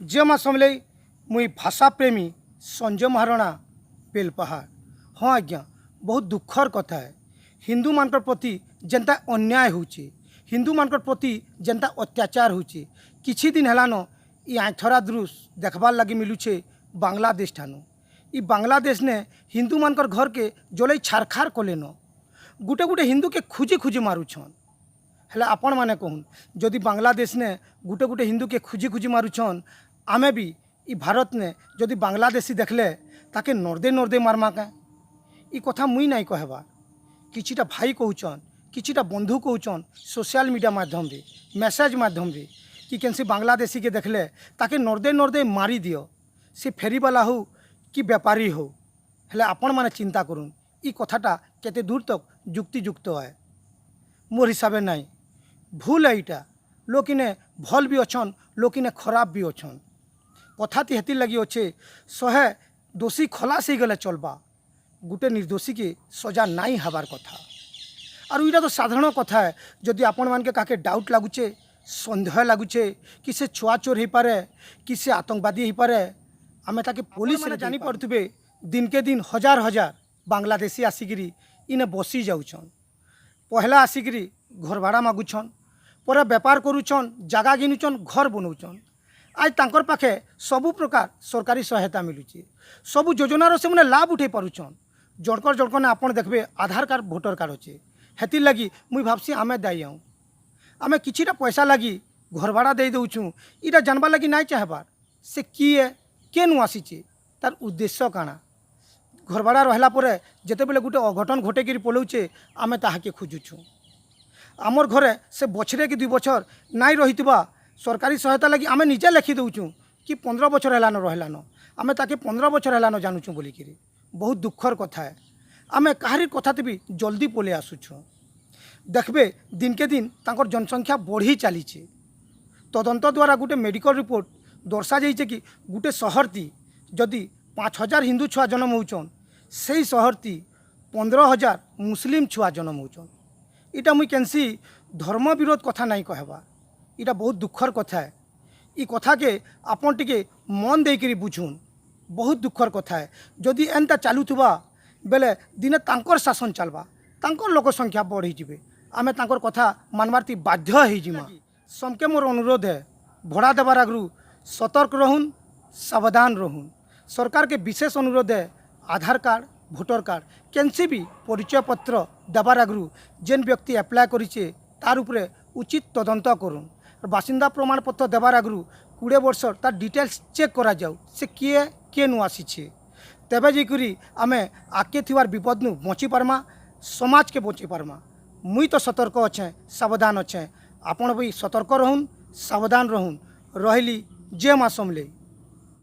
जे माँ समले मुई भाषा प्रेमी संजय महारणा बेलपहाड़। हाँ आज्ञा, बहुत दुखर कथा है। हिंदू मान प्रति जेनता अन्याय होची, हिंदू मान प्रति जेनता अत्याचार होची, किछि दिन हेलान ई आँथरा दृश्य देखबार लगी मिलुछे बांग्लादेश ठानु। ई बांग्लादेश ने हिंदू मानकर घर के जलई छारखार कलेन, गुटे गुटे हिंदू के खुजी खुजी मारुछन। हेले आपण माने कहून, जदि बांग्लादेश ने गुटे गुटे हिंदू के खुजी खुजी मारुछन, आमे भी ई भारत ने जदि बांग्लादेशी देखले ताके नर्दे नर्दे मारमा के। ई कथा मुई नहीं कहबार, किछिटा भाई कहउछन, किछिटा बंधु कहउछन सोशल मीडिया माध्यम रे, मेसेज माध्यम रे कि केनसी बांग्लादेशी के देखले ताके नर्दे नर्दे मारी दियो, से फेरीवाला हो कि व्यापारी हो। हेले आपण माने चिंता करूँ ई कथाटा केते दूर तक युक्तियुक्त है। मोर हिसाबे नहीं, भूल है इटा। लोक इने भल भी अच्छन, लोक इने खराब भी अच्छन। कथाती हेती लगी अच्छे शहे दोषी खलास हो गले चलबा, गुटे निर्दोषी के सजा नहीं हबार कथा। और इटा तो साधारण कथा है। जदि आपण मान के काके डाउट लगुचे, सन्देह लगुचे कि से छुआ चोर हो पारे, कि से आतंकवादी हो पारे, आमे ताके पुलिस ने जानी पड़ुबे। दिन के दिन हजार हजार बांग्लादेशी आसिकी इने बसी जाउछन। पहला आसिकी घर भाड़ा मागुछन, पर बेपार करुछन, जगह घिनुछन, घर बनौछन। आज तांकर पाखे सबु प्रकार सरकारी सहायता मिलुची, सबु योजनार से लाभ उठे पारुछन। जड़कर जड़कर ने आपण देखबे आधार कार्ड भोटर कार्ड अच्छे। हेती लगी मुई भाबसी आमे दायी हूँ, आमे किछिटा पैसा लगी घर भाड़ा दे दउछूँ। इटा जानबार लगी नहीं चाहबार से किए केनु आसीचे, तार उद्देश्य काना। घर भाड़ा रहला परे जेतेबेले गुटे अघटन घटेकिरी पलाउचे, आमे ताहाके खोजुछूँ। आमर घरे से बछरे कि 2 बछर नाई रहितबा सरकारी सहायता लगी आमे निजे लिखि दउछूँ कि 15 बछर हेलान रहलान, आमे ताके 15 बछर हेलान जानूँ बोलिकी। बहुत दुखर कथा है। आमे काहारी कथाते भी जल्दी पले आसुछूँ। देखबे दिन के दिन तांकर जनसंख्या बढ़ी चलीचे। तदंत द्वारा गुटे मेडिकल रिपोर्ट दर्शा जाइए कि गुटे सहरती जदि 5000 हिंदू छुआ जन्म होचन, से सहरती 15000 मुस्लिम छुआ जन्म होचन। इटा मुई केनसी धर्म विरोध कथा नहीं कहबा, इटा बहुत दुखर कथा है। ई कथा के आपन टिके मन देकरी बुझुन। बहुत दुखर कथा है। जदि एंता चालुथुबा बेले दिने तांकर शासन चलबा, तांकर लोक संख्या बढ़ी जिबे, आमे तांकर कथा मानवारती बाध्य हो जिमा। समके मोर अनुरोध है, भड़ा देवार आगरू सतर्क रहून, सावधान रहून। सरकार के विशेष अनुरोध है, आधार कार्ड भोटर कार्ड केनसी भी परिचय पत्र देवार आगरू जेन व्यक्ति एप्लाय करिचे तार उपरे उचित तदंत करूँ। बासिंदा प्रमाण पत्र देवार आगरू 20 वर्ष तार डिटेल्स चेक करा जाऊ, से किए केनु आसीछे। तेबे जेकरी आमे आके थिवार विपद नु बची पारमा, समाज के बची पारमा। मुई तो सतर्क अच्छे, सावधान अच्छे। आपण भी सतर्क रहून, सावधान रहून। रहिली जय माँ समले।